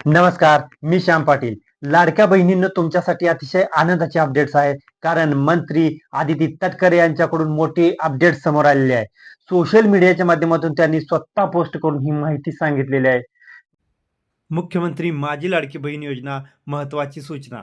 नमस्कार, मी श्याम पाटील. लाडक्या बहिणींनो तुमच्यासाठी अतिशय आनंदाचे अपडेट्स आहेत. कारण मंत्री आदिती तटकरे यांच्याकडून मोठी अपडेट समोर आलेली आहे. सोशल मीडियाच्या माध्यमातून त्यांनी स्वतः पोस्ट करून ही माहिती सांगितलेली आहे. मुख्यमंत्री माझी लाडकी बहीण योजना महत्त्वाची सूचना.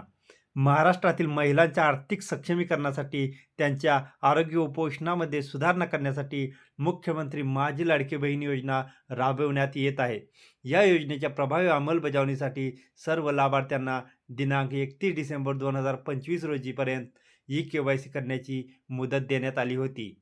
महाराष्ट्रातील महिलांच्या आर्थिक सक्षमीकरणासाठी त्यांच्या आरोग्य व पोषणामध्ये सुधारणा करण्यासाठी मुख्यमंत्री माझी लाडकी बहीण योजना राबविण्यात येत आहे. या योजनेच्या प्रभावी अंमलबजावणीसाठी सर्व लाभार्थ्यांना दिनांक 31 डिसेंबर 2025 रोजीपर्यंत ई-KYC करण्याची मुदत देण्यात आली होती.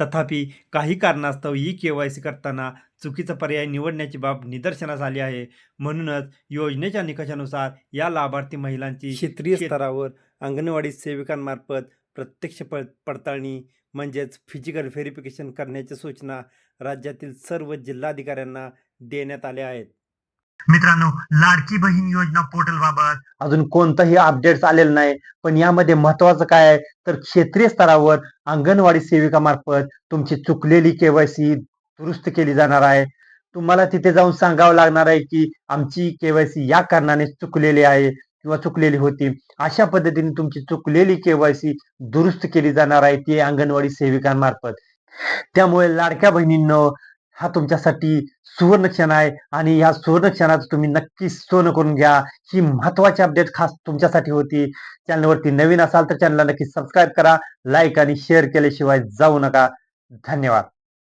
तथापि काही कारणास्तव ई-KYC करताना चुकीचा पर्याय निवडण्याची बाब निदर्शनास आली आहे. म्हणूनच योजनेच्या निकषानुसार या लाभार्थी महिलांची क्षेत्रीय स्तरावर अंगणवाडी सेविकांमार्फत प्रत्यक्ष पडताळणी म्हणजेच फिजिकल व्हेरिफिकेशन करण्याच्या सूचना राज्यातील सर्व जिल्हाधिकाऱ्यांना देण्यात आल्या आहेत. मित्रांनो, लाडकी बहीण योजना पोर्टल बाबत अजून कोणताही अपडेट्स आलेलं नाही. पण यामध्ये महत्वाचं काय आहे तर क्षेत्रीय स्तरावर अंगणवाडी सेविकामार्फत तुमची चुकलेली KYC दुरुस्त केली जाणार आहे. तुम्हाला तिथे जाऊन सांगावं लागणार आहे की आमची KYC या कारणाने चुकलेली आहे किंवा चुकलेली होती. अशा पद्धतीने तुमची चुकलेली KYC दुरुस्त केली जाणार आहे ती अंगणवाडी सेविकांमार्फत. त्यामुळे लाडक्या बहिणींनो, हा तुमच्यासाठी सुवर्ण क्षण आहे आणि या सुवर्ण क्षणाचं तुम्ही नक्कीच सोनं करून घ्या. ही महत्वाची अपडेट खास तुमच्यासाठी होती. चॅनलवरती नवीन असाल तर चॅनलला नक्की सबस्क्राईब करा, लाईक आणि शेअर केल्याशिवाय जाऊ नका. धन्यवाद.